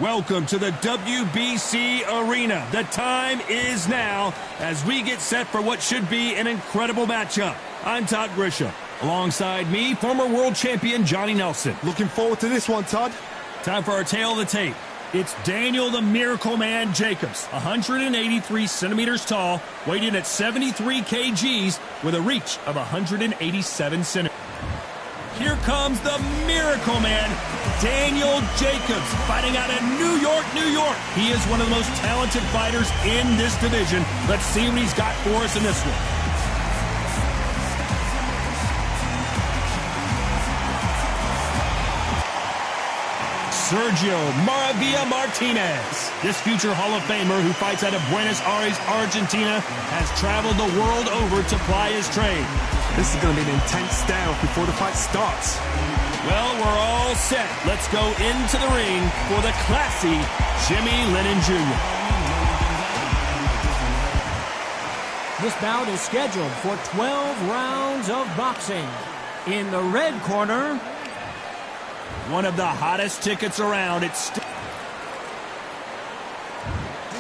Welcome to the WBC Arena. The time is now as we get set for what should be an incredible matchup. I'm Todd Grisham. Alongside me, former world champion Johnny Nelson. Looking forward to this one, Todd. Time for our tale of the tape. It's Daniel the Miracle Man Jacobs, 183 centimeters tall, weighed in at 73 kgs with a reach of 187 centimeters. Here comes the Miracle Man, Daniel Jacobs, fighting out of New York, New York. He is one of the most talented fighters in this division. Let's see what he's got for us in this one. Sergio Maravilla Martinez. This future Hall of Famer who fights out of Buenos Aires, Argentina, has traveled the world over to ply his trade. This is going to be an intense standoff before the fight starts. Well, we're all set. Let's go into the ring for the classy Jimmy Lennon Jr. This bout is scheduled for 12 rounds of boxing. In the red corner, one of the hottest tickets around. It's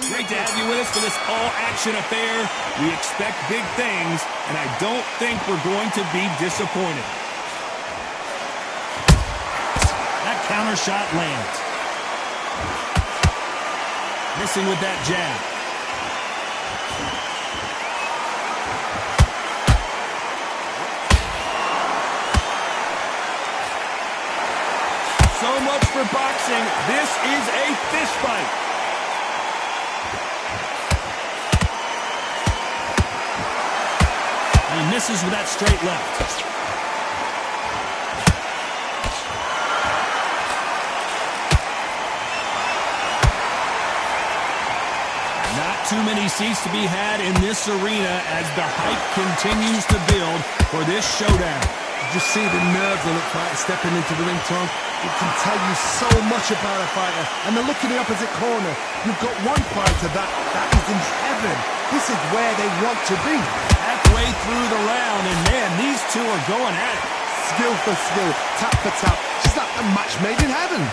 great to have you with us for this all-action affair. We expect big things, and I don't think we're going to be disappointed. That counter shot lands. Missing with that jab. So much for boxing. This is a fist fight. He misses with that straight left. Not too many seats to be had in this arena as the hype continues to build for this showdown. You just see the nerves on the fighter stepping into the ring, Tom. It can tell you so much about a fighter. And then look in the opposite corner. You've got one fighter that is in heaven. This is where they want to be. Halfway through the round, and man, these two are going at it. Skill for skill, tap for tap. Just like a match made in heaven.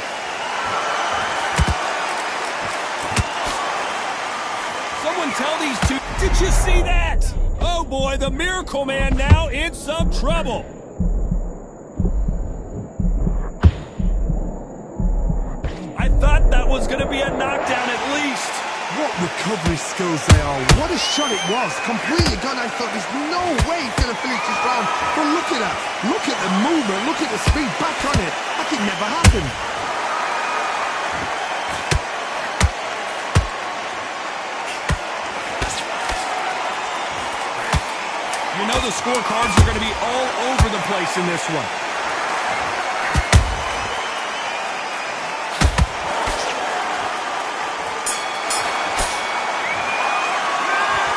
Someone tell these two, did you see that? Oh boy, the Miracle Man now in some trouble. I thought that was going to be a knockdown at least. What recovery skills they are. What a shot it was. Completely gone. I thought there's no way he's going to finish this round. But look at that. Look at the movement. Look at the speed. Back on it. Like it never happened. You know the scorecards are going to be all over the place in this one.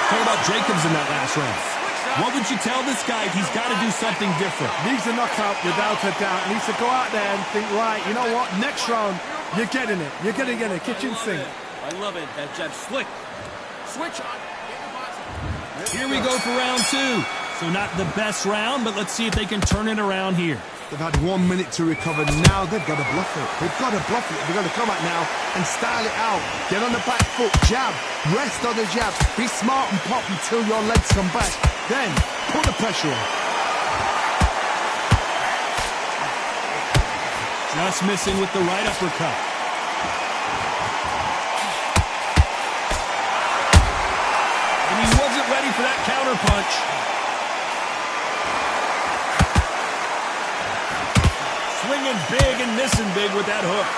Talk about Jacobs in that last round. What would you tell this guy if he's got to do something different? Needs a knockout without a doubt. Needs to go out there and think, right, you know what? Next round, you're getting it. You're going to get it. Kitchen sink. I love it. That jab slick. Switch on. Here we go for round two. So not the best round, but let's see if they can turn it around here. They've had 1 minute to recover. Now they've got to bluff it. They've got to bluff it. They've got to come out now and style it out. Get on the back foot, jab, rest on the jab. Be smart and pop until your legs come back. Then put the pressure on. Just missing with the right uppercut. And he wasn't ready for that counter punch. Swinging big and missing big with that hook.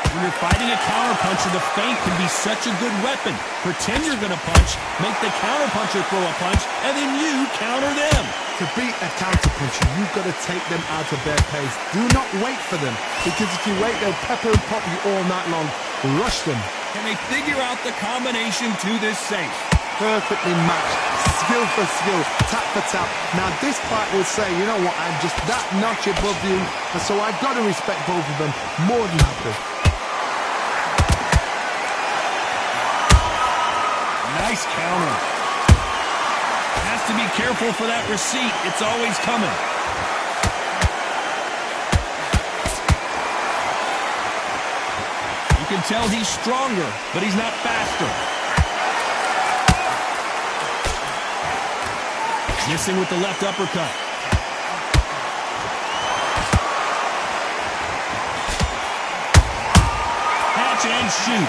When you're fighting a counterpuncher, the feint can be such a good weapon. Pretend you're going to punch, make the counterpuncher throw a punch, and then you counter them. To beat a counterpuncher, you've got to take them out of their pace. Do not wait for them, because if you wait, they'll pepper and pop you all night long. Rush them. Can they figure out the combination to this safe? Perfectly matched. Skill for skill, tap for tap. Now this fight will say, you know what, I'm just that notch above you, and so I've got to respect both of them more than happy. Nice counter. Has to be careful for that receipt. It's always coming. can tell he's stronger, but he's not faster. Missing with the left uppercut. Catch and shoot.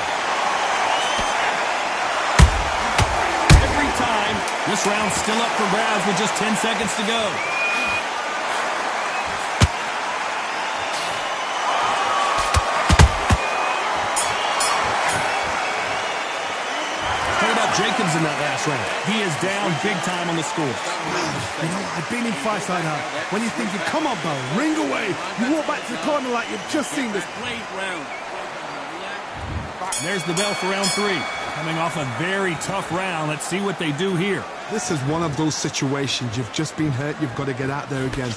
Every time, this round's still up for grabs with just 10 seconds to go. Jacobs in that last round. He is down big time on the score. You know, I've been in fights like that. When you're thinking, come on, Bo, ring away. You walk back to the corner like you've just seen this. Late round. And there's the bell for round 3. Coming off a very tough round. Let's see what they do here. This is one of those situations. You've just been hurt. You've got to get out there again.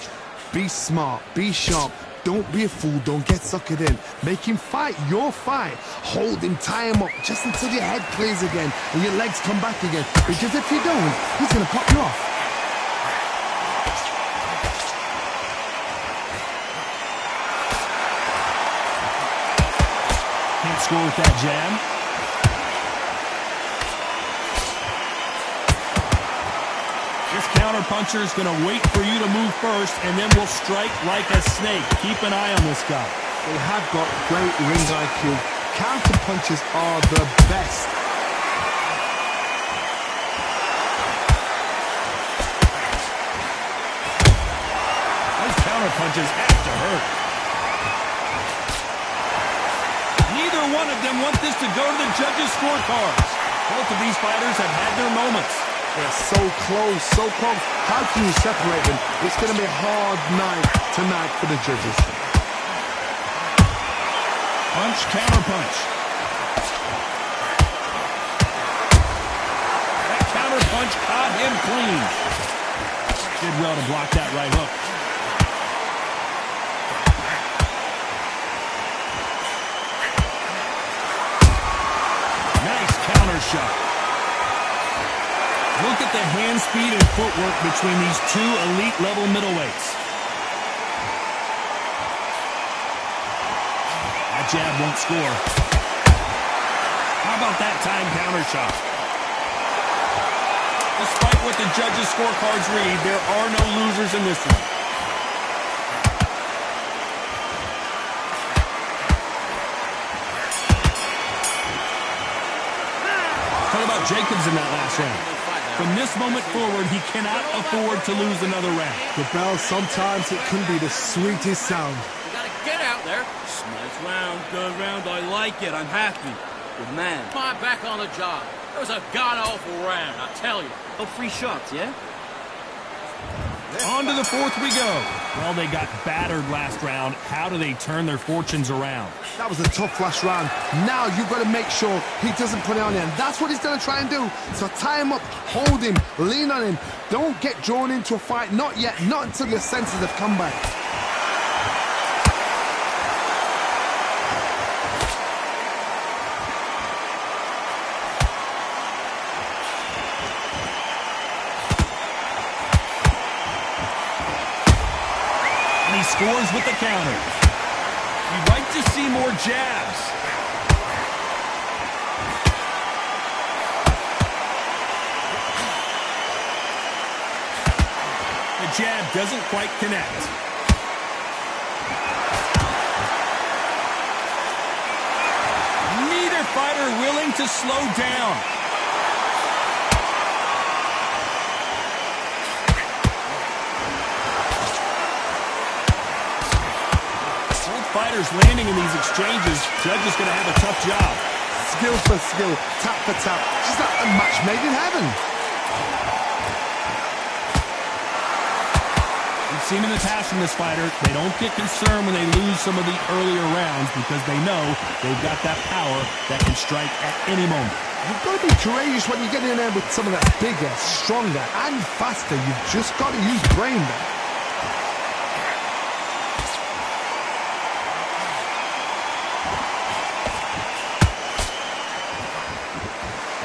Be smart. Be sharp. Don't be a fool. Don't get suckered in. Make him fight your fight. Hold him, tie him up, just until your head clears again and your legs come back again. Because if you don't, he's going to pop you off. Can't score with that jab. This counter-puncher is going to wait for you to move first, and then will strike like a snake. Keep an eye on this guy. They have got great ring IQ. Counter-punches are the best. Those counter-punches have to hurt. Neither one of them want this to go to the judges' scorecards. Both of these fighters have had their moments. They're so close, so close. How can you separate them? It's going to be a hard night tonight for the judges. Punch, counter punch. That counter punch caught him clean. Did well to block that right hook. Nice counter shot. Look at the hand speed and footwork between these two elite-level middleweights. That jab won't score. How about that time counter shot? Despite what the judges' scorecards read, there are no losers in this one. Talk about Jacobs in that last round. From this moment forward, he cannot afford to lose another round. The bell, sometimes it can be the sweetest sound. You gotta get out there. Nice round, good round. I like it. I'm happy. Good man. My back on the job. It was a god-awful round, I tell you. Oh, free shots, yeah? On to the fourth we go. Well, they got battered last round. How do they turn their fortunes around? That was a tough last round. Now you've got to make sure he doesn't put it on you. And that's what he's going to try and do. So tie him up, hold him, lean on him. Don't get drawn into a fight. Not yet. Not until your senses have come back. Scores with the counter. You'd like to see more jabs. The jab doesn't quite connect. Neither fighter willing to slow down. Fighters landing in these exchanges. Judge is going to have a tough job. Skill for skill, tap for tap. Just like a match made in heaven. We've seen in the past from this fighter, they don't get concerned when they lose some of the earlier rounds because they know they've got that power that can strike at any moment. You've got to be courageous when you get in there with someone that's bigger, stronger, and faster. You've just got to use brain there.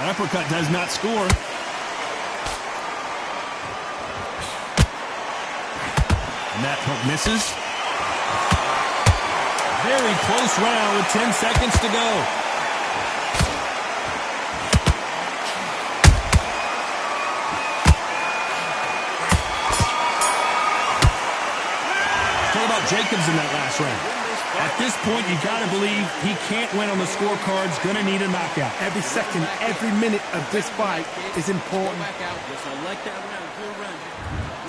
That uppercut does not score. And that hook misses. Very close round with 10 seconds to go. What about Jacobs in that last round? At this point, you got to believe he can't win on the scorecards. Going to need a knockout. Every second, every minute of this fight is important.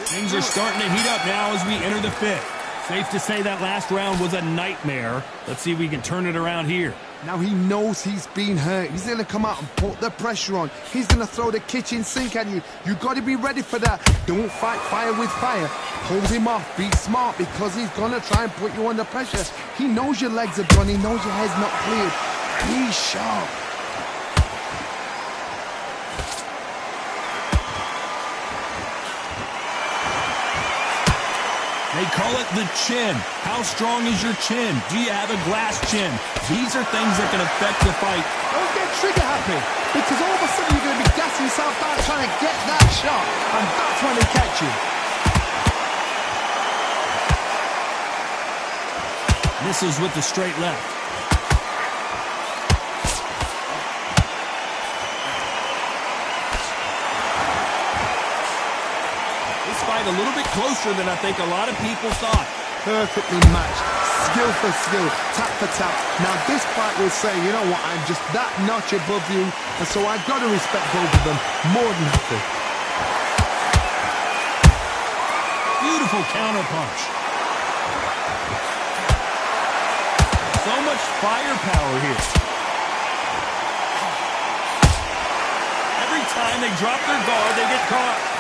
Things are starting to heat up now as we enter the fifth. Safe to say that last round was a nightmare. Let's see if we can turn it around here. Now he knows he's been hurt. He's going to come out and put the pressure on. He's going to throw the kitchen sink at you. You got to be ready for that. Don't fight fire with fire. Hold him off. Be smart because he's going to try and put you under pressure. He knows your legs are gone. He knows your head's not cleared. Be sharp. They call it the chin. How strong is your chin? Do you have a glass chin? These are things that can affect the fight. Don't get trigger happy, because all of a sudden you're going to be gassing yourself out trying to get that shot, and that's when they catch you. Misses with the straight left. Fight a little bit closer than I think a lot of people thought. Perfectly matched, skill for skill, tap for tap. Now this fight will say, you know what, I'm just that notch above you, and so I've got to respect both of them more than happy. Beautiful counter punch. So much firepower here. Every time they drop their guard, they get caught.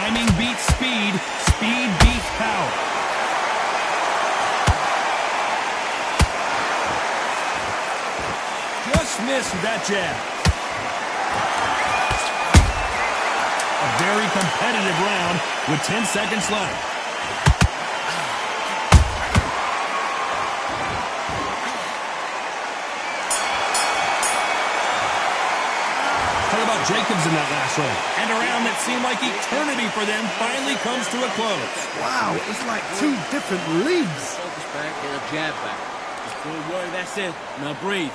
Timing beats speed. Speed beats power. Just missed with that jab. A very competitive round with 10 seconds left. Jacobs in that last round. And a round that seemed like eternity for them finally comes to a close. Wow, it's like two different leagues. Focus back, get a jab back. Just put away, that's it. Now breathe.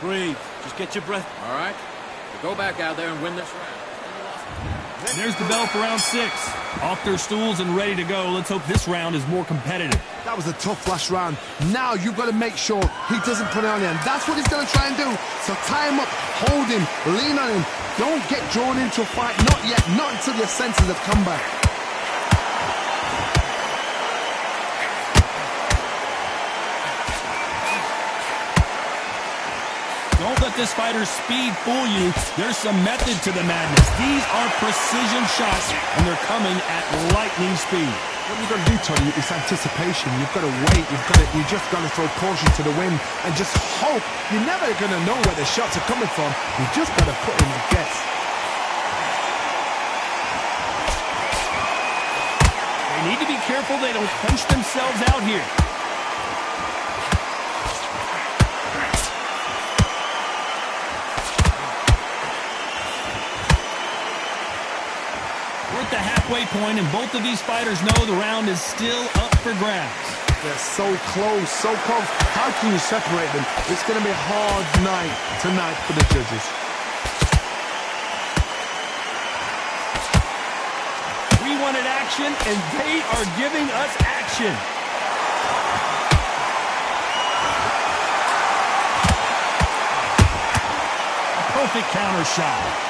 Breathe. Just get your breath, all right? So go back out there and win this round. There's the bell for round 6. Off their stools and ready to go. Let's hope this round is more competitive. That was a tough last round. Now you've got to make sure he doesn't put it on you. And that's what he's going to try and do. So tie him up, hold him, lean on him. Don't get drawn into a fight. Not yet. Not until your senses have come back. Don't let this fighter's speed fool you. There's some method to the madness. These are precision shots, and they're coming at lightning speed. What you've got to do, Tony, is anticipation. You've got to wait. You just got to throw caution to the wind and just hope. You're never going to know where the shots are coming from. You just got to put in the guess. They need to be careful they don't punch themselves out here. The halfway point, and both of these fighters know the round is still up for grabs. They're so close, so close. How can you separate them? It's going to be a hard night tonight for the judges. We wanted action, and they are giving us action. A perfect counter shot.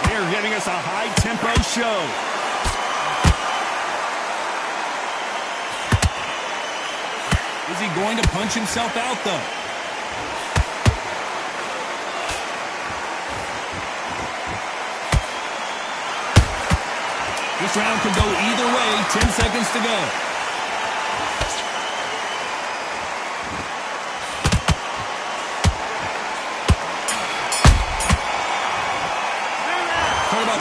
They're giving us a high-tempo show. Is he going to punch himself out, though? This round could go either way. 10 seconds to go.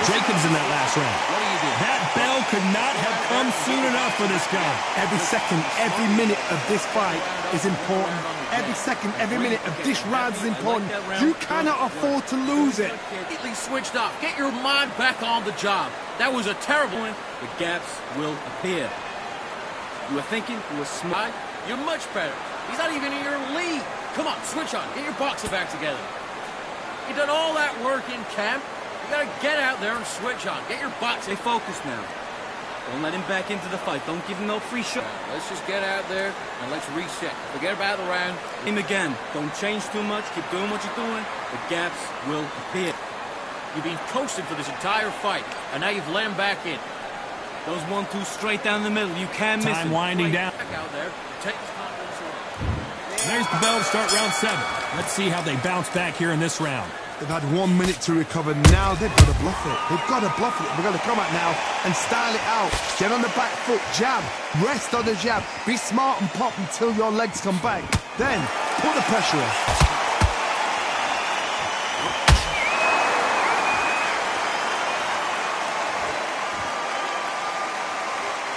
Jacobs in that last round. What do you do? That bell could not have come soon enough for this guy. Every second, every minute of this fight is important. Every second, every minute of this round is important. You cannot afford to lose it. Completely switched off. Get your mind back on the job. That was a terrible one. The gaps will appear. You were thinking, you were smart. You're much better. He's not even in your league. Come on, switch on. Get your boxing back together. You done all that work in camp. You gotta get out there and switch on. Get your box. Stay focused now. Don't let him back into the fight. Don't give him no free shot. Let's just get out there and let's reset. Forget about the round. Him again. Don't change too much. Keep doing what you're doing. The gaps will appear. You've been coasting for this entire fight, and now you've let him back in. Those 1-2 straight down the middle. You can't miss Time him. winding down. Back out there. Take his confidence away. There's the bell to start round 7. Let's see how they bounce back here in this round. They've had 1 minute to recover. Now they've got to bluff it. They've got to bluff it. They've got to come out now and style it out. Get on the back foot, jab, rest on the jab. Be smart and pop until your legs come back. Then put the pressure on.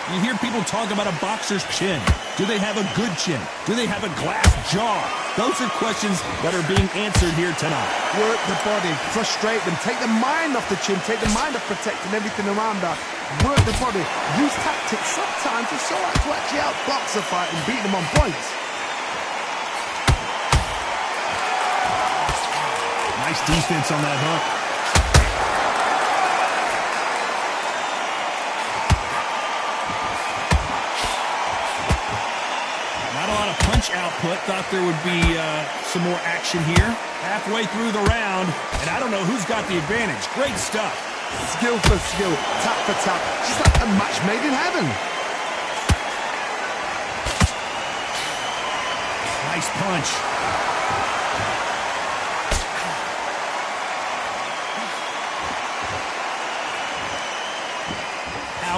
You hear people talk about a boxer's chin. Do they have a good chin? Do they have a glass jaw? Those are questions that are being answered here tonight. Work the body, frustrate them, take the mind off the chin, take the mind off protecting everything around that. Work the body, use tactics sometimes to show how to actually outbox a fight and beat them on points. Nice defense on that hook. Punch output. Thought there would be some more action here. Halfway through the round, and I don't know who's got the advantage. Great stuff. Skill for skill, tap for tap. Just like a match made in heaven. Nice punch.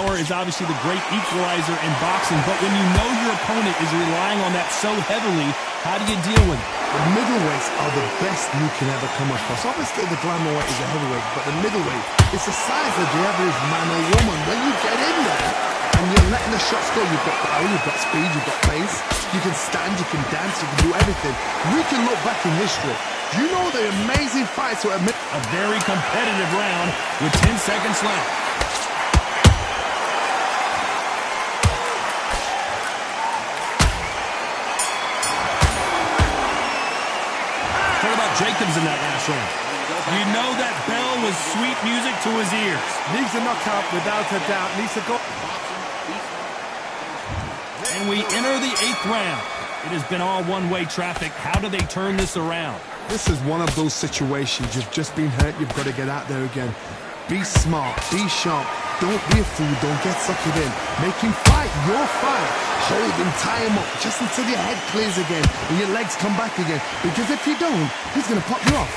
Power is obviously the great equalizer in boxing, but when you know your opponent is relying on that so heavily, how do you deal with it? The middleweights are the best you can ever come across. Obviously, the glamour weight is a heavyweight, but the middleweight is the size of the average man or woman. When you get in there and you're letting the shots go, you've got power, you've got speed, you've got pace, you can stand, you can dance, you can do everything. We can look back in history. Do you know the amazing fights were a very competitive round with 10 seconds left. Jacobs in that last round. You know that bell was sweet music to his ears. Needs a knockout without a doubt. Needs to go. And we enter the 8th round. It has been all one-way traffic. How do they turn this around? This is one of those situations. You've just been hurt. You've got to get out there again. Be smart. Be sharp. Don't be a fool. Don't get sucked in. Make him fight your fight. Hold him, tie him up, just until your head clears again and your legs come back again. Because if you don't, he's going to pop you off.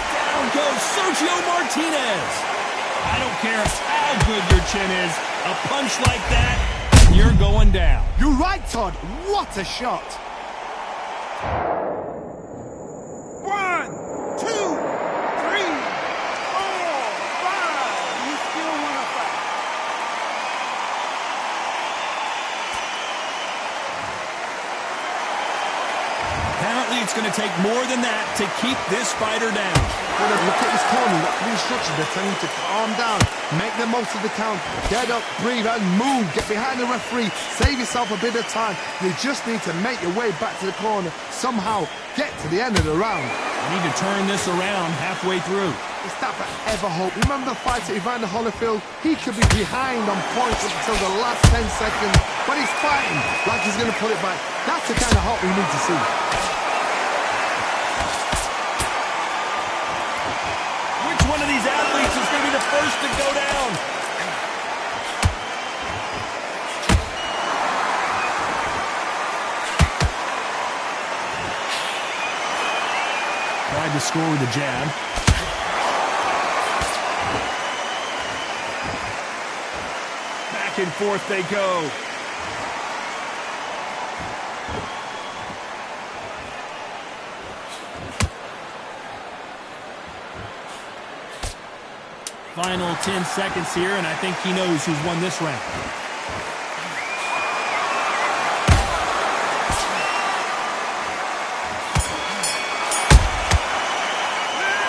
Down goes Sergio Martinez. I don't care how good your chin is. A punch like that, you're going down. You're right, Todd. What a shot. 1, 2, 3, 4, 5. You still want to fight? Apparently, it's going to take more than that to keep this fighter down. Look at his corner. Look at the instructions. They're telling him to calm down. Make the most of the count. Get up, breathe, and move. Get behind the referee. Save yourself a bit of time. You just need to make your way back to the corner. Somehow get to the end of the round. You need to turn this around halfway through. Is that for ever hope? Remember the fight at Evander Holyfield? He could be behind on points up until the last 10 seconds, but he's fighting like he's going to put it back. That's the kind of hope we need to see. Which one of these athletes is going to be the first to go down? Tried to score with a jab. Back and forth they go. Final 10 seconds here, and I think he knows who's won this round.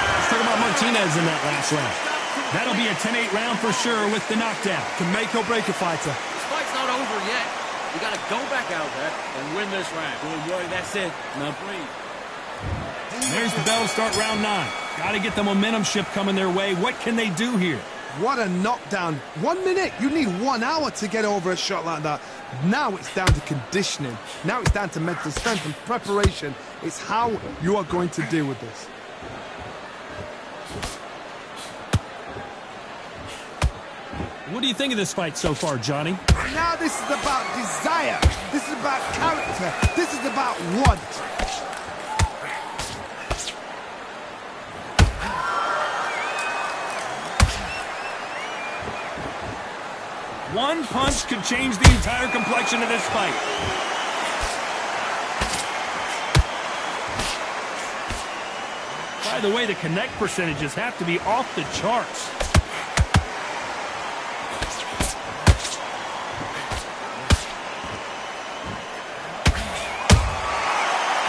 Let's talk about Martinez in that last round. That'll be a 10-8 round for sure with the knockdown. Can make or break a fighter. This fight's not over yet. You got to go back out there and win this round. Good work, that's it. Now breathe. There's the bell to start round 9. Got to get the momentum shift coming their way. What can they do here? What a knockdown. 1 minute. You need 1 hour to get over a shot like that. Now it's down to conditioning. Now it's down to mental strength and preparation. It's how you are going to deal with this. What do you think of this fight so far, Johnny? Now this is about desire. This is about character. This is about want. One punch could change the entire complexion of this fight. By the way, the connect percentages have to be off the charts.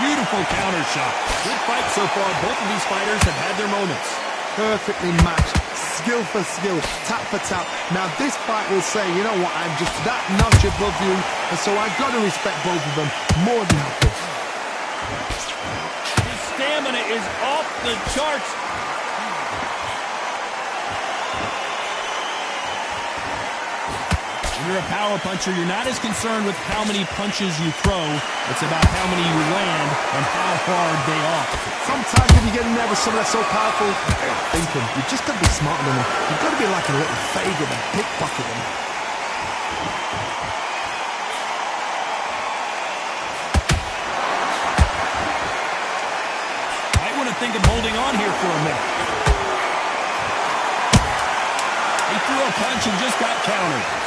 Beautiful counter shot. Good fight so far. Both of these fighters have had their moments. Perfectly matched. Skill for skill, tap for tap. Now this fight will say, you know what, I'm just that notch above you, and so I've got to respect both of them more than happy. His stamina is off the charts. When you're a power puncher, you're not as concerned with how many punches you throw. It's about how many you land and how hard they are. Sometimes when you get in there with someone that's so powerful, thinking, you've just got to be smarter than them. You've got to be like a little faggot and pickpocket them. Might want to think of holding on here for a minute. He threw a punch and just got countered.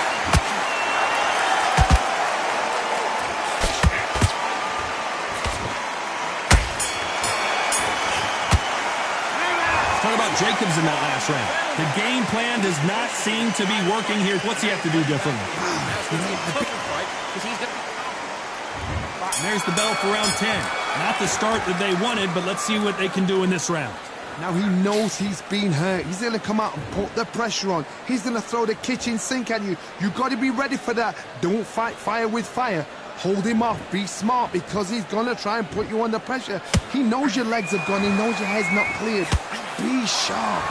Talk about Jacobs in that last round. The game plan does not seem to be working here. What's he have to do differently? There's the bell for round 10. Not the start that they wanted, but let's see what they can do in this round. Now he knows he's been hurt. He's going to come out and put the pressure on. He's going to throw the kitchen sink at you. You've got to be ready for that. Don't fight fire with fire. Hold him off. Be smart, because he's going to try and put you under pressure. He knows your legs are gone. He knows your head's not cleared. Be sharp.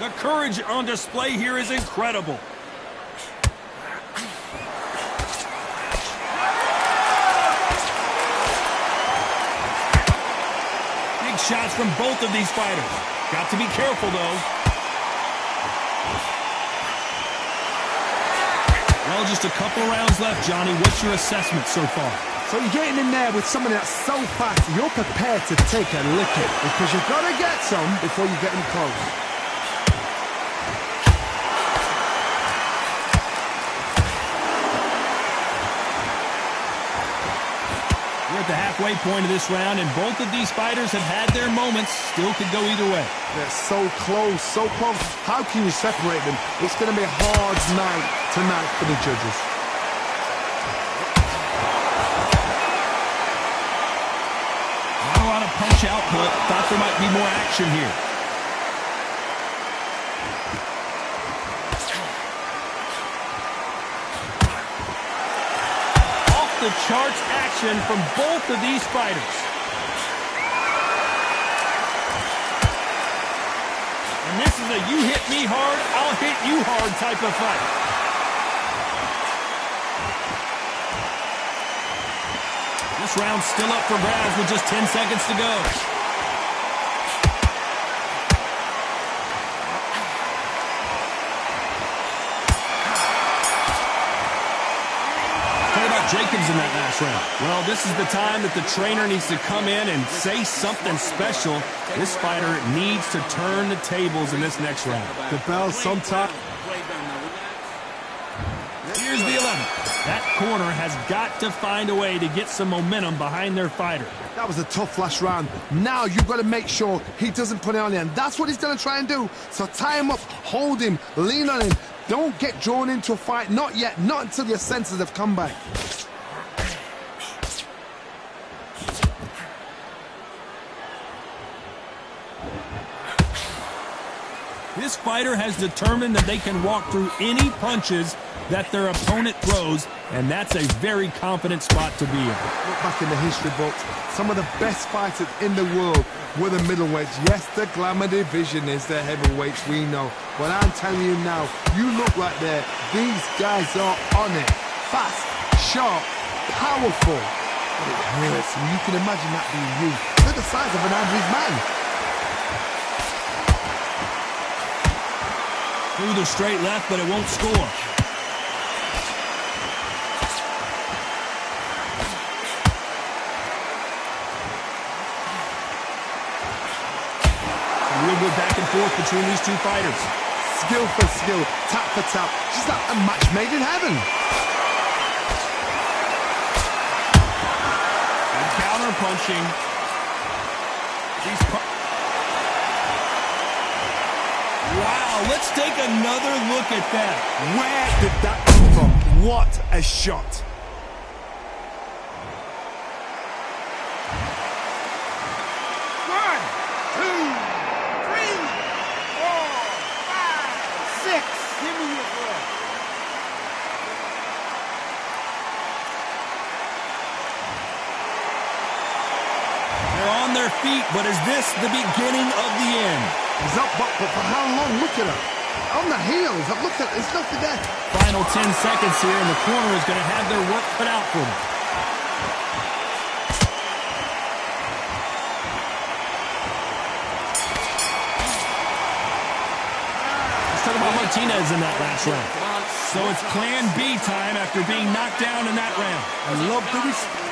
The courage on display here is incredible. Big shots from both of these fighters. Got to be careful, though. Well, just a couple rounds left, Johnny. What's your assessment so far? So you're getting in there with someone that's so fast, you're prepared to take a licking, because you've got to get some before you get him close. We're at the halfway point of this round, and both of these fighters have had their moments. Still could go either way. They're so close, so close. How can you separate them? It's going to be a hard night tonight for the judges. Punch output. Thought there might be more action here. Off the charts action from both of these fighters. And this is a you hit me hard, I'll hit you hard type of fight. This round's still up for grabs with just 10 seconds to go. What about Jacobs in that last round? Well, this is the time that the trainer needs to come in and say something special. This fighter needs to turn the tables in this next round. The bell sometime. Here's the 11th. That corner has got to find a way to get some momentum behind their fighter. That was a tough last round. Now you've got to make sure he doesn't put it on you, and that's what he's going to try and do. So tie him up, hold him, lean on him. Don't get drawn into a fight. Not yet. Not until your senses have come back. This fighter has determined that they can walk through any punches that their opponent throws, and that's a very confident spot to be in. Look back in the history books, some of the best fighters in the world were the middleweights. Yes, the glamour division is the heavyweights, we know. But I'm telling you now, you look right there, these guys are on it. Fast, sharp, powerful. But it hurts, and you can imagine that being you. They're the size of an average man. Through the straight left, but it won't score. Real good back and forth between these two fighters. Skill for skill, tap for tap. Just like a match made in heaven. And counter punching. Wow, let's take another look at that. Where did that come from? What a shot. On their feet, but is this the beginning of the end? He's up, but for how long? Look at him. On the heels. Look at it. There's nothing there. Final 10 seconds here, and the corner is going to have their work cut out for them. Let's talk about Martinez in that last round. So it's plan B time after being knocked down in that round. I love the respect.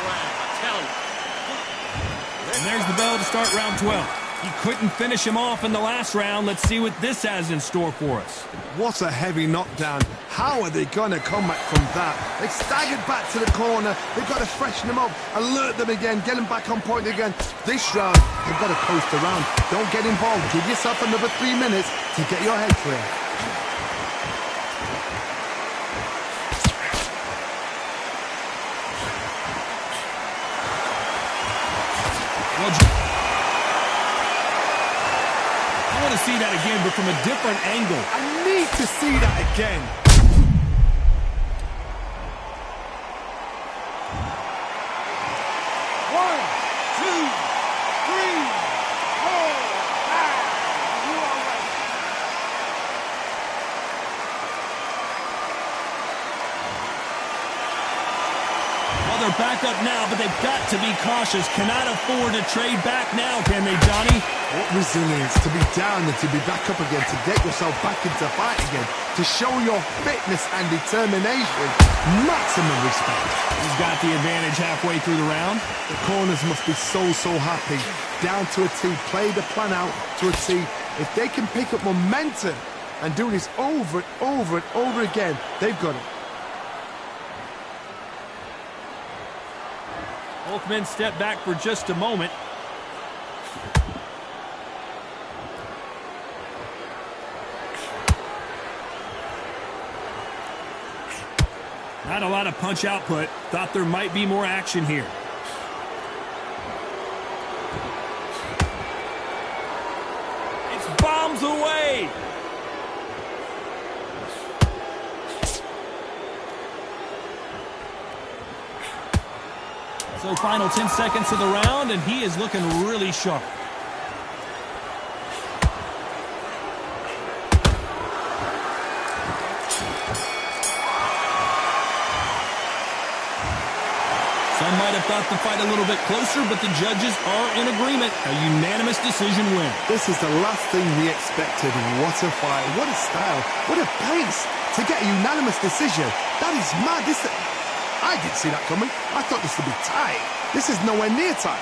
And there's the bell to start round 12. He couldn't finish him off in the last round. Let's see what this has in store for us. What a heavy knockdown. How are they going to come back from that? They staggered back to the corner. They've got to freshen them up, alert them again, get them back on point again. This round, they've got to coast around. Don't get involved. Give yourself another 3 minutes to get your head clear. I want to see that again, but from a different angle. I need to see that again. One, two, three, four, five. You are right. Well, they're back up now, but they've got to be cautious. Cannot afford to trade back now, can they, Johnny? What resilience to be down and to be back up again, to get yourself back into fight again, to show your fitness and determination. Maximum respect. He's got the advantage halfway through the round. The corners must be so happy. Down to a T, play the plan out to a T. If they can pick up momentum and do this over and over and over again, they've got it. Both men step back for just a moment. Not a lot of punch output. Thought there might be more action here. It's bombs away. So final 10 seconds of the round, and he is looking really sharp. Some might have thought the fight a little bit closer, but the judges are in agreement. A unanimous decision win. This is the last thing we expected. What a fight, what a style, what a pace to get a unanimous decision. That is mad. I didn't see that coming. I thought this would be tight. This is nowhere near tight.